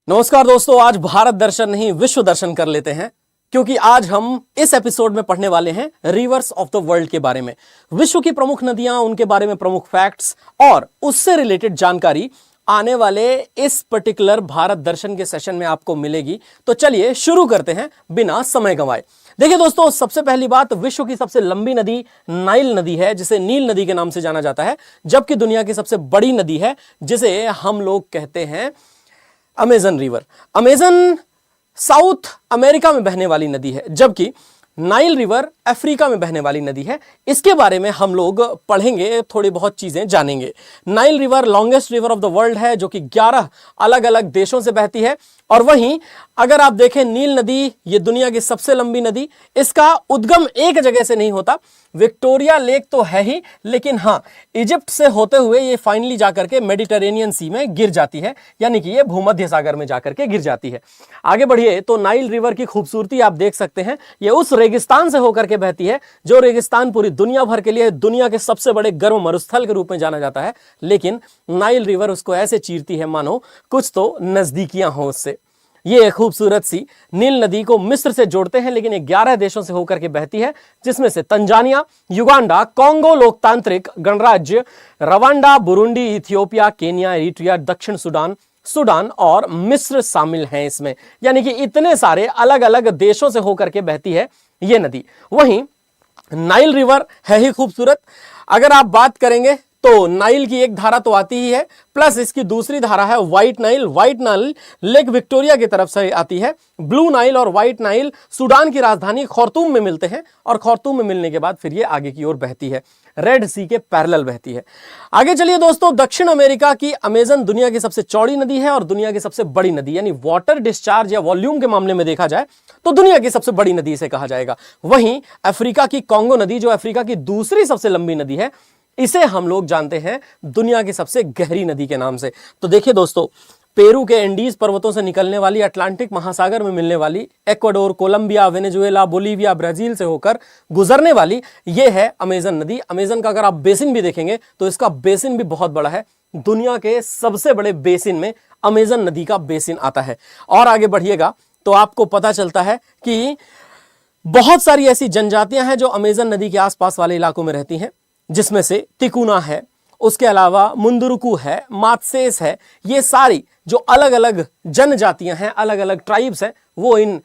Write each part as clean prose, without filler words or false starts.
नमस्कार दोस्तों, आज भारत दर्शन नहीं विश्व दर्शन कर लेते हैं, क्योंकि आज हम इस एपिसोड में पढ़ने वाले हैं रिवर्स ऑफ द वर्ल्ड के बारे में। विश्व की प्रमुख नदियां, उनके बारे में प्रमुख फैक्ट्स और उससे रिलेटेड जानकारी आने वाले इस पर्टिकुलर भारत दर्शन के सेशन में आपको मिलेगी। तो चलिए शुरू करते हैं बिना समय गंवाए। देखिए दोस्तों, सबसे पहली बात, विश्व की सबसे लंबी नदी नाइल नदी है, जिसे नील नदी के नाम से जाना जाता है, जबकि दुनिया की सबसे बड़ी नदी है जिसे हम लोग कहते हैं Amazon river. Amazon south America में बहने वाली नदी है, जबकि नाइल रिवर अफ्रीका में बहने वाली नदी है। इसके बारे में हम लोग पढ़ेंगे, थोड़ी बहुत चीजें जानेंगे। Nile river longest river of the world है, जो कि 11 अलग अलग देशों से बहती है। और वहीं अगर आप देखें, नील नदी ये दुनिया की सबसे लंबी नदी, इसका उद्गम एक जगह से नहीं होता। विक्टोरिया लेक तो है ही, लेकिन हाँ, इजिप्ट से होते हुए ये फाइनली जाकर के मेडिटेरेनियन सी में गिर जाती है, यानी कि ये भूमध्य सागर में जाकर के गिर जाती है। आगे बढ़िए तो नाइल रिवर की खूबसूरती आप देख सकते हैं। ये उस रेगिस्तान से होकर के बहती है, जो रेगिस्तान पूरी दुनिया भर के लिए दुनिया के सबसे बड़े गर्म मरुस्थल के रूप में जाना जाता है। लेकिन नाइल रिवर उसको ऐसे चीरती है मानो कुछ तो नजदीकियां हो उससे। ये खूबसूरत सी नील नदी को मिस्र से जोड़ते हैं, लेकिन ये 11 देशों से होकर के बहती है, जिसमें से तंजानिया, युगांडा, कांगो लोकतांत्रिक गणराज्य, Rwanda, Burundi, Ethiopia, Kenya, Eritrea, दक्षिण सूडान और मिस्र शामिल हैं इसमें। यानी कि इतने सारे अलग अलग देशों से होकर के बहती है ये नदी। वहीं नाइल रिवर है ही खूबसूरत। अगर आप बात करेंगे तो नाइल की एक धारा तो आती ही है, प्लस इसकी दूसरी धारा है white Nile. White Nile lake Victoria की तरफ से आती है। ब्लू नाइल और व्हाइट नाइल सूडान की राजधानी खार्तूम में मिलते हैं, और खार्तूम में मिलने के बाद फिर ये आगे की ओर बहती है, रेड सी के पैरेलल बहती है। आगे चलिए दोस्तों, दक्षिण अमेरिका की अमेजन दुनिया की सबसे चौड़ी नदी है और दुनिया की सबसे बड़ी नदी, यानी वाटर डिस्चार्ज या वॉल्यूम के मामले में देखा जाए तो दुनिया की सबसे बड़ी नदी इसे कहा जाएगा। वहीं अफ्रीका की कांगो नदी, जो अफ्रीका की दूसरी सबसे लंबी नदी है, इसे हम लोग जानते हैं दुनिया की सबसे गहरी नदी के नाम से। तो देखिए दोस्तों, पेरू के एंडीज पर्वतों से निकलने वाली, अटलांटिक महासागर में मिलने वाली, Ecuador, Colombia, Venezuela, Bolivia, Brazil से होकर गुजरने वाली ये है अमेजन नदी। अमेजन का अगर आप बेसिन भी देखेंगे तो इसका बेसिन भी बहुत बड़ा है। दुनिया के सबसे बड़े बेसिन में अमेजन नदी का बेसिन आता है। और आगे बढ़िएगा तो आपको पता चलता है कि बहुत सारी ऐसी जनजातियां हैं जो अमेजन नदी के आसपास वाले इलाकों में रहती हैं, जिसमें से तिकुना है, उसके अलावा मुंदुरुकु है, मात्सेस है। ये सारी जो अलग अलग जनजातियां हैं, अलग अलग ट्राइब्स हैं, वो इन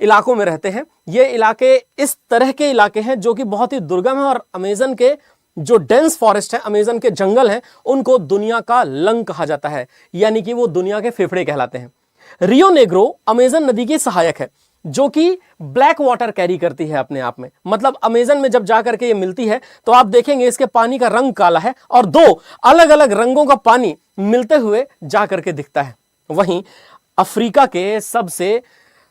इलाकों में रहते हैं। ये इलाके इस तरह के इलाके हैं जो कि बहुत ही दुर्गम है, और अमेजन के जो डेंस फॉरेस्ट है, अमेजन के जंगल हैं, उनको दुनिया का लंग कहा जाता है, यानी कि वो दुनिया के फेफड़े कहलाते हैं। रियो नेग्रो अमेजन नदी की सहायक है, जो कि ब्लैक वाटर कैरी करती है अपने आप में। मतलब अमेजन में जब जाकर के ये मिलती है तो आप देखेंगे इसके पानी का रंग काला है, और दो अलग अलग रंगों का पानी मिलते हुए जाकर के दिखता है। वहीं अफ्रीका के सबसे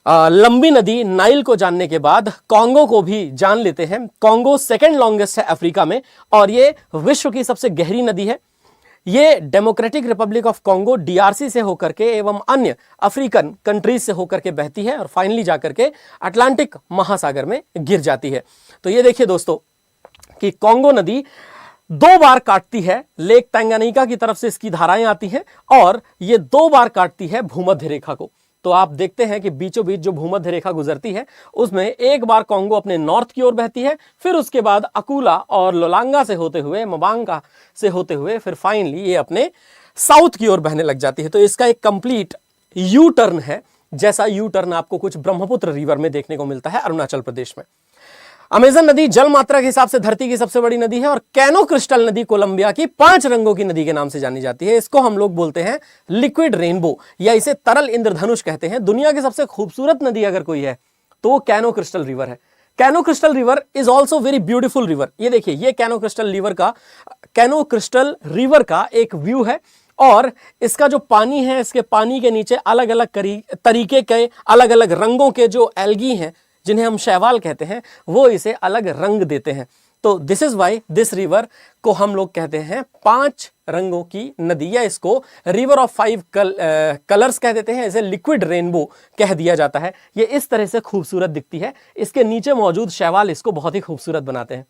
लंबी नदी नाइल को जानने के बाद कांगो को भी जान लेते हैं। कांगो सेकेंड लॉन्गेस्ट है अफ्रीका में, और ये विश्व की सबसे गहरी नदी है। ये democratic Republic of Congo DRC से होकर के एवं अन्य अफ्रीकन कंट्रीज से होकर के बहती है, और फाइनली जाकर के अटलांटिक महासागर में गिर जाती है। तो ये देखिए दोस्तों कि कांगो नदी 2 बार काटती है, लेक तंगानिका की तरफ से इसकी धाराएं आती हैं, और ये 2 बार काटती है भूमध्य रेखा को। तो आप देखते हैं कि बीचों बीच जो भूमध्य रेखा गुजरती है, उसमें एक बार कांगो अपने नॉर्थ की ओर बहती है, फिर उसके बाद अकुला और लोलांगा से होते हुए, मबांगा से होते हुए, फिर फाइनली ये अपने साउथ की ओर बहने लग जाती है। तो इसका एक कंप्लीट यू टर्न है, जैसा यू टर्न आपको कुछ ब्रह्मपुत्र रिवर में देखने को मिलता है अरुणाचल प्रदेश में। अमेजन नदी जल मात्रा के हिसाब से धरती की सबसे बड़ी नदी है, और कैनो क्रिस्टल नदी कोलंबिया की 5 रंगों की नदी के नाम से जानी जाती है। इसको हम लोग बोलते हैं लिक्विड रेनबो, या इसे तरल इंद्रधनुष कहते हैं। दुनिया की सबसे खूबसूरत नदी अगर कोई है तो वो कैनो क्रिस्टल रिवर है। Canoe crystal river is also very beautiful river. ये देखिए, ये कैनो क्रिस्टल रिवर का एक व्यू है, और इसका जो पानी है, इसके पानी के नीचे अलग अलग तरीके के अलग अलग रंगों के जो एल्गी हैं, जिन्हें हम शैवाल कहते हैं, वो इसे अलग रंग देते हैं। तो this is why this river को हम लोग कहते हैं 5 रंगों की नदी, या इसको रिवर ऑफ 5 कलर्स कह देते हैं। इसे लिक्विड रेनबो कह दिया जाता है। ये इस तरह से खूबसूरत दिखती है, इसके नीचे मौजूद शैवाल इसको बहुत ही खूबसूरत बनाते हैं।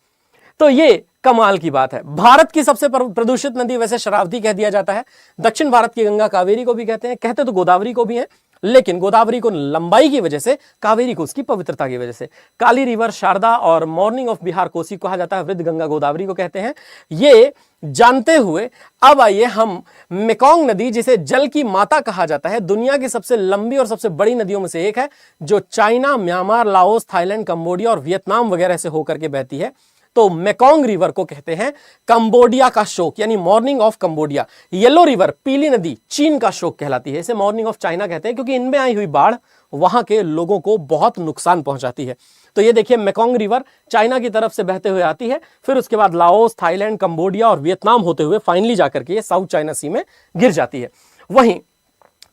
तो ये कमाल की बात है। भारत की सबसे प्रदूषित नदी वैसे शरावती कह दिया जाता है, दक्षिण भारत की गंगा कावेरी को भी कहते हैं, कहते तो गोदावरी को भी है, लेकिन गोदावरी को लंबाई की वजह से, कावेरी को उसकी पवित्रता की वजह से। काली रिवर, शारदा और मॉर्निंग ऑफ बिहार कोसी कहा जाता है, वृद्ध गंगा गोदावरी को कहते हैं। ये जानते हुए अब आइए हम मेकोंग नदी, जिसे जल की माता कहा जाता है, दुनिया की सबसे लंबी और सबसे बड़ी नदियों में से एक है, जो China, Myanmar, Laos, Thailand, Cambodia और वियतनाम वगैरह से होकर के बहती है। तो मेकोंग रिवर को कहते हैं कंबोडिया का शोक, यानी morning of Cambodia. Yellow river, पीली नदी, चीन का शोक कहलाती है, इसे मॉर्निंग ऑफ चाइना कहते हैं, क्योंकि इनमें आई हुई बाढ़ वहां के लोगों को बहुत नुकसान पहुंचाती है। तो ये देखिए, मेकोंग रिवर चाइना की तरफ से बहते हुए आती है, फिर उसके बाद लाओस, थाईलैंड, कंबोडिया और वियतनाम होते हुए फाइनली जाकर के ये साउथ चाइना सी में गिर जाती है। वहीं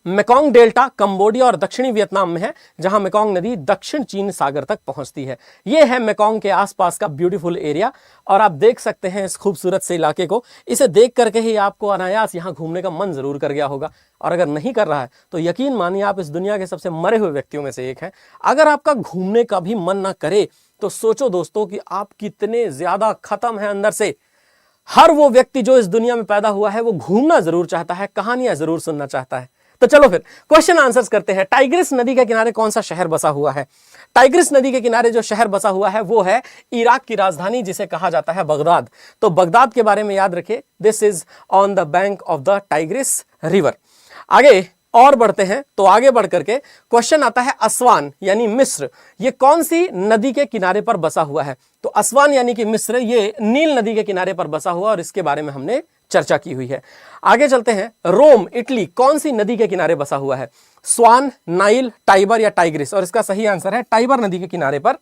मेकोंग डेल्टा कंबोडिया और दक्षिणी वियतनाम में है, जहां मेकोंग नदी दक्षिण चीन सागर तक पहुंचती है। यह है मेकोंग के आसपास का ब्यूटीफुल एरिया, और आप देख सकते हैं इस खूबसूरत से इलाके को। इसे देख करके ही आपको अनायास यहां घूमने का मन जरूर कर गया होगा, और अगर नहीं कर रहा है तो यकीन मानिए आप इस दुनिया के सबसे मरे हुए व्यक्तियों में से एक हैं। अगर आपका घूमने का भी मन ना करे तो सोचो दोस्तों कि आप कितने ज्यादा खत्म हैं अंदर से। हर वो व्यक्ति जो इस दुनिया में पैदा हुआ है वो घूमना जरूर चाहता है, कहानियां जरूर सुनना चाहता है। तो चलो फिर क्वेश्चन आंसर्स करते हैं। टाइग्रिस नदी के किनारे कौन सा शहर बसा हुआ है? टाइग्रिस नदी के किनारे जो शहर बसा हुआ है वो है इराक की राजधानी, जिसे कहा जाता है बगदाद। तो बगदाद के बारे में याद रखिए, this is on the bank of the Tigris river. आगे और बढ़ते हैं, तो आगे बढ़ करके क्वेश्चन आता है अस्वान यानी मिस्र, ये कौन सी नदी के किनारे पर बसा हुआ है? तो अस्वान यानी कि मिस्र, ये नील नदी के किनारे पर बसा हुआ, और इसके बारे में हमने चर्चा की हुई है। आगे चलते हैं, रोम इटली कौन सी नदी के किनारे बसा हुआ है? स्वान, नाइल, टाइबर या टाइग्रिस? और इसका सही आंसर है टाइबर नदी के किनारे पर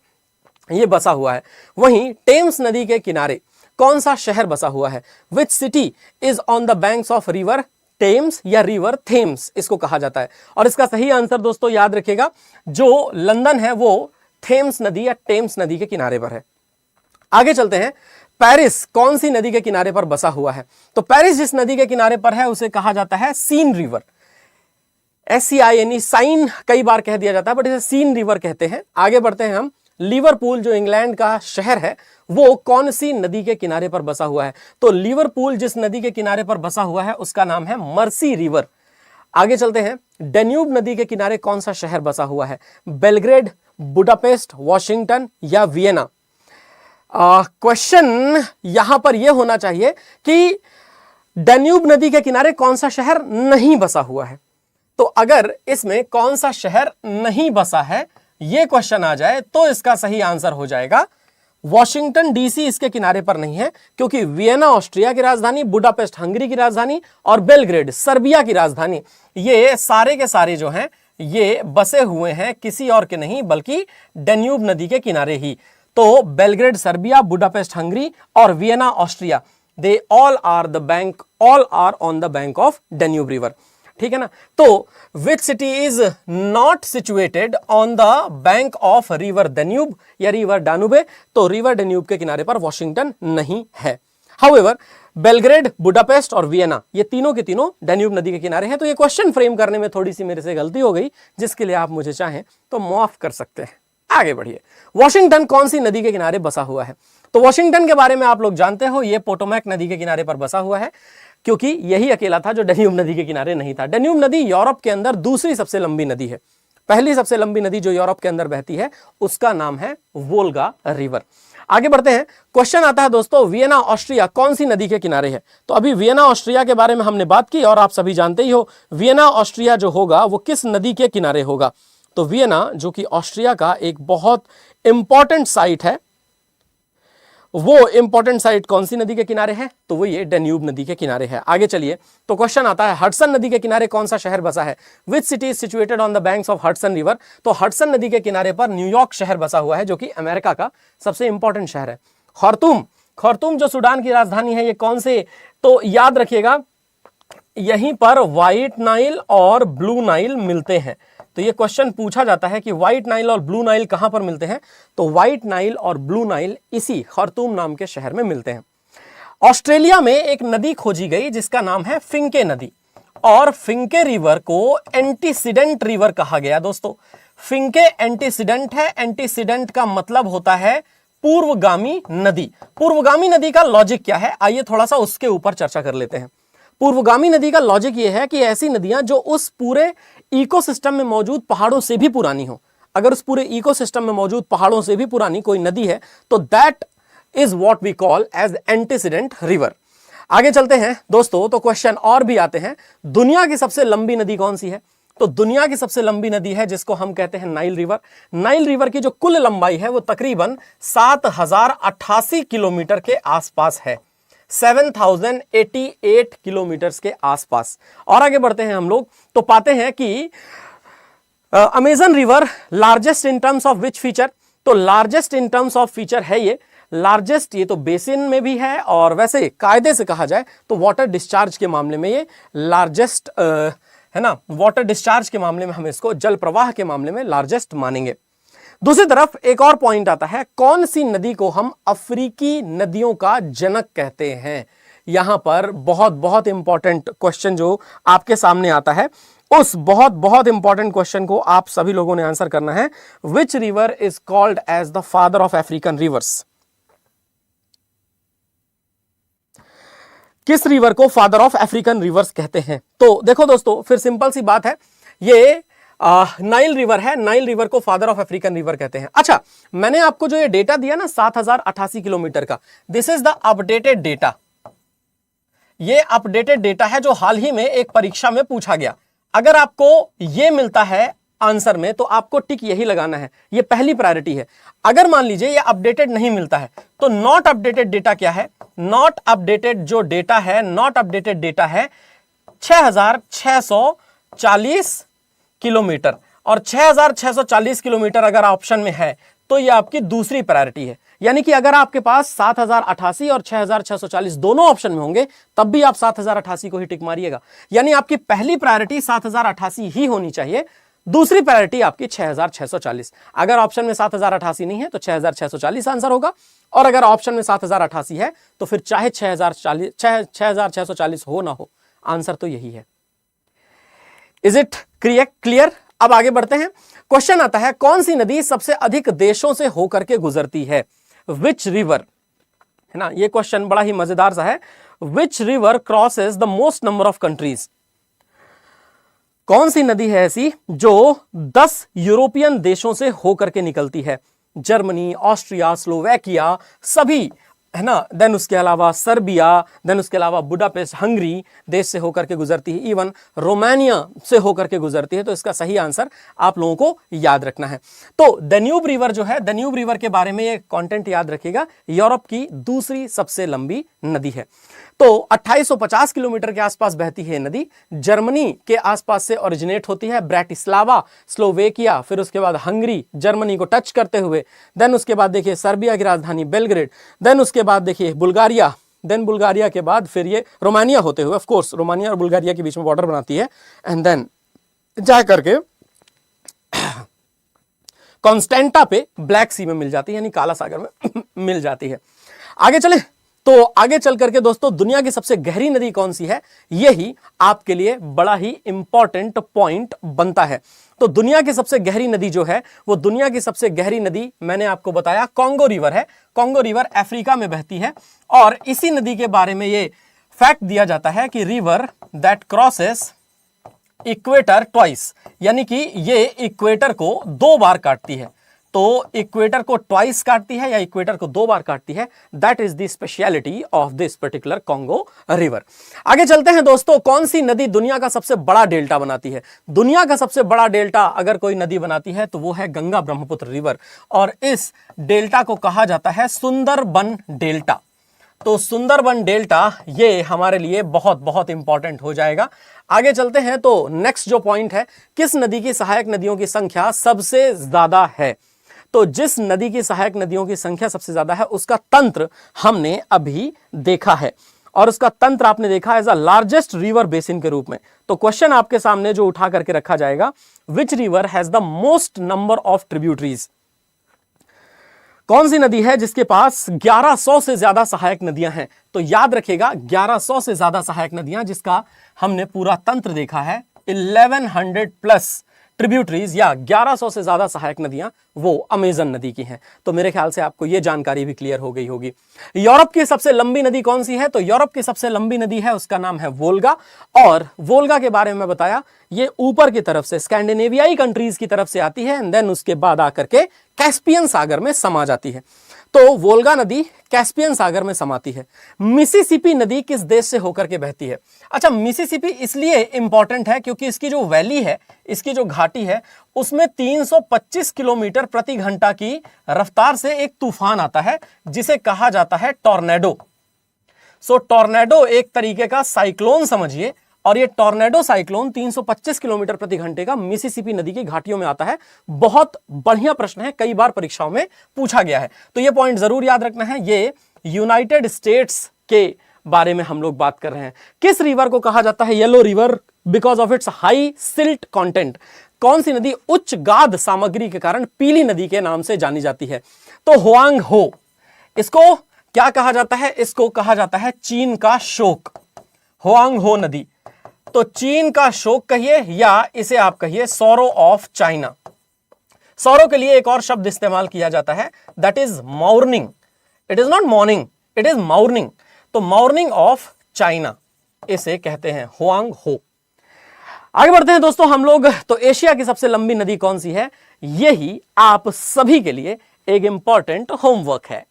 यह बसा हुआ है। वहीं टेम्स नदी के किनारे कौन सा शहर बसा हुआ है? Which city is on the banks of river Thames या रिवर थेम्स इसको कहा जाता है? और इसका सही आंसर दोस्तों याद रखिएगा, जो लंदन है वो थेम्स नदी या टेम्स नदी के किनारे पर है। आगे चलते हैं, पेरिस कौन सी नदी के किनारे पर बसा हुआ है? तो पेरिस जिस नदी के किनारे पर है उसे कहा जाता है सीन रिवर, SCIN, साइन कई बार कह दिया जाता है बट इसे सीन रिवर कहते हैं। आगे बढ़ते हैं हम, लिवरपूल जो इंग्लैंड का शहर है वो कौन सी नदी के किनारे पर बसा हुआ है? तो लिवरपूल जिस नदी के किनारे पर बसा हुआ है उसका नाम है मर्सी रिवर। आगे चलते हैं, डेन्यूब नदी के किनारे कौन सा शहर बसा हुआ है? बेलग्रेड, बुडापेस्ट, वॉशिंगटन या वियना? क्वेश्चन यहां पर यह होना चाहिए कि डेन्यूब नदी के किनारे कौन सा शहर नहीं बसा हुआ है। तो अगर इसमें कौन सा शहर नहीं बसा है यह क्वेश्चन आ जाए तो इसका सही आंसर हो जाएगा वॉशिंगटन DC इसके किनारे पर नहीं है, क्योंकि वियना ऑस्ट्रिया की राजधानी, बुडापेस्ट हंगरी की राजधानी और बेलग्रेड सर्बिया की राजधानी, ये सारे के सारे जो हैं ये बसे हुए हैं किसी और के नहीं बल्कि डेन्यूब नदी के किनारे ही। तो बेलग्रेड सर्बिया, बुडापेस्ट हंगरी और Vienna Austria, they all are on the bank of Danube river. ठीक है ना? तो which city is not situated on the bank of river Danube या रिवर डानुबे? तो रिवर डेन्यूब के किनारे पर वॉशिंगटन नहीं है। हाउएवर बेलग्रेड, बुडापेस्ट और वियना ये तीनों के तीनों डेन्यूब नदी के किनारे हैं। तो ये क्वेश्चन फ्रेम करने में थोड़ी सी मेरे से गलती हो गई, जिसके लिए आप मुझे चाहें तो माफ कर सकते हैं। आगे बढ़िए, वॉशिंगटन कौन सी नदी के किनारे बसा हुआ है? तो वॉशिंगटन के बारे में आप लोग जानते हो, यह पोटोमैक नदी के किनारे पर बसा हुआ है, क्योंकि यही अकेला था जो डेन्यूब नदी के किनारे नहीं था। डेन्यूब नदी यूरोप के अंदर दूसरी सबसे लंबी नदी है। पहली सबसे लंबी नदी जो यूरोप के अंदर बहती है उसका नाम है वोल्गा रिवर। आगे बढ़ते हैं, क्वेश्चन आता है दोस्तों, वियना ऑस्ट्रिया कौन सी नदी के किनारे है? तो अभी वियना ऑस्ट्रिया के बारे में हमने बात की और आप सभी जानते ही हो वियना ऑस्ट्रिया जो होगा वो किस नदी के किनारे होगा? तो वियना जो कि ऑस्ट्रिया का एक बहुत इंपॉर्टेंट साइट है, वो इंपॉर्टेंट साइट कौन सी नदी के किनारे है? तो वो ये डेन्यूब नदी के किनारे है। आगे चलिए, तो क्वेश्चन आता है, हडसन नदी के किनारे कौन सा शहर बसा है? Which city is situated on the banks of Hudson river? तो हडसन नदी के किनारे पर न्यूयॉर्क शहर बसा हुआ है, जो कि अमेरिका का सबसे इंपॉर्टेंट शहर है। खार्तूम जो सूडान की राजधानी है, ये कौन से? तो याद रखिएगा, यहीं पर व्हाइट नाइल और ब्लू नाइल मिलते हैं। तो ये क्वेश्चन पूछा जाता है कि व्हाइट नाइल और ब्लू नाइल कहां पर मिलते हैं? तो व्हाइट नाइल और ब्लू नाइल इसी खार्तूम नाम के शहर में मिलते हैं। ऑस्ट्रेलिया में एक नदी खोजी गई जिसका नाम है फिंके नदी, और फिंके रिवर को एंटीसीडेंट रिवर कहा गया। दोस्तों फिंके एंटीसीडेंट है, एंटीसीडेंट का मतलब होता है पूर्वगामी नदी। पूर्वगामी नदी का लॉजिक क्या है, आइए थोड़ा सा उसके ऊपर चर्चा कर लेते हैं। पूर्वगामी नदी का लॉजिक यह है कि ऐसी नदियां जो उस पूरे इकोसिस्टम में मौजूद पहाड़ों से भी पुरानी हो। अगर उस पूरे इकोसिस्टम में मौजूद पहाड़ों से भी पुरानी कोई नदी है तो that is what we call as antecedent river. आगे चलते हैं दोस्तों, तो क्वेश्चन और भी आते हैं। दुनिया की सबसे लंबी नदी कौन सी है? तो दुनिया की सबसे लंबी नदी है जिसको हम कहते हैं नाइल रिवर। नाइल रिवर की जो कुल लंबाई है वो तकरीबन 7088 किलोमीटर के आसपास है, 7088 किलोमीटर के आसपास। और आगे बढ़ते हैं हम लोग तो पाते हैं कि Amazon river largest in terms of which feature? तो largest in terms of feature है ये लार्जेस्ट, ये तो बेसिन में भी है और वैसे कायदे से कहा जाए तो वाटर डिस्चार्ज के मामले में ये लार्जेस्ट है ना, वाटर डिस्चार्ज के मामले में हम इसको, जल प्रवाह के मामले में लार्जेस्ट मानेंगे। दूसरी तरफ एक और पॉइंट आता है, कौन सी नदी को हम अफ्रीकी नदियों का जनक कहते हैं? यहां पर बहुत बहुत इंपॉर्टेंट क्वेश्चन जो आपके सामने आता है, उस बहुत बहुत इंपॉर्टेंट क्वेश्चन को आप सभी लोगों ने आंसर करना है। Which river is called as the father of African rivers? किस रिवर को फादर ऑफ अफ्रीकन रिवर्स कहते हैं? तो देखो दोस्तों, फिर सिंपल सी बात है, ये नाइल रिवर है। नाइल रिवर को फादर ऑफ अफ्रीकन रिवर कहते हैं। अच्छा, मैंने आपको जो ये डेटा दिया ना 7088 किलोमीटर का, this is the updated data. ये अपडेटेड डेटा है जो हाल ही में एक परीक्षा में पूछा गया। अगर आपको ये मिलता है आंसर में तो आपको टिक यही लगाना है, ये पहली प्रायोरिटी है। अगर मान लीजिए ये अपडेटेड नहीं मिलता है तो नॉट अपडेटेड डेटा क्या है? नॉट अपडेटेड जो डेटा है, नॉट अपडेटेड डेटा है 6640 किलोमीटर, और 6640 किलोमीटर अगर ऑप्शन में है तो ये आपकी दूसरी प्रायोरिटी है। यानी कि अगर आपके पास 7088 और 6640 दोनों ऑप्शन में होंगे तब भी आप 7088 को ही टिक मारिएगा। यानी आपकी पहली प्रायोरिटी 7088 ही होनी चाहिए, दूसरी प्रायोरिटी आपकी 6640। अगर ऑप्शन में 7088 नहीं है तो 6640 आंसर होगा, और अगर ऑप्शन में 7088 है तो फिर चाहे 6640 हो ना हो, आंसर तो यही है। Is it clear? अब आगे बढ़ते हैं। क्वेश्चन आता है, कौन सी नदी सबसे अधिक देशों से होकर के गुजरती है? विच रिवर, है ना, ये क्वेश्चन बड़ा ही मजेदार सा है। Which river crosses the most number of countries? कौन सी नदी है ऐसी जो 10 यूरोपियन देशों से होकर के निकलती है? जर्मनी, ऑस्ट्रिया, स्लोवेकिया सभी, है ना, देन उसके अलावा सर्बिया, देन उसके अलावा बुडापेस्ट हंगरी देश से होकर के गुजरती है, इवन रोमानिया से होकर के गुजरती है। तो इसका सही आंसर आप लोगों को याद रखना है। तो डैन्यूब रिवर जो है, डैन्यूब रिवर के बारे में ये कंटेंट याद रखिएगा, यूरोप की दूसरी सबसे लंबी नदी है। तो 2850 किलोमीटर के आसपास बहती है नदी, जर्मनी के आसपास से ओरिजिनेट होती है, ब्रैटिस्लावा, स्लोवेकिया, फिर उसके बाद हंगरी, जर्मनी को टच करते हुए, देन उसके बाद देखिए सर्बिया की राजधानी बेलग्रेड, देन उसके बाद देखिए बुल्गारिया, देन बुल्गारिया के बाद फिर ये रोमानिया होते हुए, ऑफ कोर्स रोमानिया और बुल्गारिया के बीच में बॉर्डर बनाती है, एंड देन जा करके कॉन्स्टेंटा पे ब्लैक सी में मिल जाती है, यानी काला सागर में मिल जाती है। आगे चले तो आगे चल करके दोस्तों, दुनिया की सबसे गहरी नदी कौन सी है, यही आपके लिए बड़ा ही इंपॉर्टेंट पॉइंट बनता है। तो दुनिया की सबसे गहरी नदी जो है, वो दुनिया की सबसे गहरी नदी मैंने आपको बताया कॉन्गो रिवर है। कॉन्गो रिवर अफ्रीका में बहती है, और इसी नदी के बारे में ये फैक्ट दिया जाता है कि river that crosses equator twice, यानी कि ये इक्वेटर को 2 बार काटती है। तो इक्वेटर को ट्वाइस काटती है या इक्वेटर को 2 बार काटती है, that is the speciality of this particular Congo river. आगे चलते हैं दोस्तों, कौन सी नदी दुनिया का सबसे बड़ा डेल्टा बनाती है? दुनिया का सबसे बड़ा डेल्टा अगर कोई नदी बनाती है तो वो है गंगा ब्रह्मपुत्र रिवर, और इस डेल्टा को कहा जाता है सुंदरबन डेल्टा। तो सुंदरबन डेल्टा ये हमारे लिए बहुत बहुत इंपॉर्टेंट हो जाएगा। आगे चलते हैं तो नेक्स्ट जो पॉइंट है, किस नदी की सहायक नदियों की संख्या सबसे ज्यादा है? तो जिस नदी की सहायक नदियों की संख्या सबसे ज्यादा है उसका तंत्र हमने अभी देखा है, और उसका तंत्र आपने देखा as a largest river basin के रूप में। तो क्वेश्चन आपके सामने जो उठा करके रखा जाएगा, which river has the most number of tributaries? कौन सी नदी है जिसके पास 1100 से ज्यादा सहायक नदियां हैं? तो याद रखिएगा 1100 से ज्यादा सहायक नदियां, जिसका हमने पूरा तंत्र देखा है, 1100 प्लस ट्रिब्यूटरीज या 1100 से ज्यादा सहायक नदियां वो अमेजन नदी की हैं। तो मेरे ख्याल से आपको ये जानकारी भी क्लियर हो गई होगी। यूरोप की सबसे लंबी नदी कौन सी है? तो यूरोप की सबसे लंबी नदी है, उसका नाम है वोल्गा। और वोल्गा के बारे में बताया, ये ऊपर की तरफ से स्कैंडिनेवियाई कंट्रीज की तरफ से आती है एंड देन उसके बाद आकर के कैस्पियन सागर में समा जाती है। तो वोल्गा नदी कैस्पियन सागर में समाती है। मिसिसिपी नदी किस देश से होकर के बहती है? अच्छा, मिसिसिपी इसलिए इंपॉर्टेंट है क्योंकि इसकी जो वैली है, इसकी जो घाटी है, उसमें 325 किलोमीटर प्रति घंटा की रफ्तार से एक तूफान आता है जिसे कहा जाता है टॉर्नेडो। सो टॉर्नेडो एक तरीके का साइक्लोन समझिए, और ये टॉर्नेडो साइक्लोन 325 किलोमीटर प्रति घंटे का मिसिसिपी नदी की घाटियों में आता है। बहुत बढ़िया प्रश्न है, कई बार परीक्षाओं में पूछा गया है, तो ये पॉइंट जरूर याद रखना है। ये यूनाइटेड स्टेट्स के बारे में हम लोग बात कर रहे हैं। किस रिवर को कहा जाता है yellow river? Because of its high silt content. कौन सी नदी उच्च गाद सामग्री के कारण पीली नदी के नाम से जानी जाती है? तो हुआंग हो। इसको क्या कहा जाता है? इसको कहा जाता है चीन का शोक, हुआंग हो नदी। तो चीन का शोक कहिए या इसे आप कहिए सॉरो ऑफ चाइना। सॉरो के लिए एक और शब्द इस्तेमाल किया जाता है, that is morning. It is not morning, it is morning. तो मॉर्निंग ऑफ चाइना इसे कहते हैं हुआंग हो। आगे बढ़ते हैं दोस्तों हम लोग। तो एशिया की सबसे लंबी नदी कौन सी है? यही आप सभी के लिए एक इंपॉर्टेंट होमवर्क है।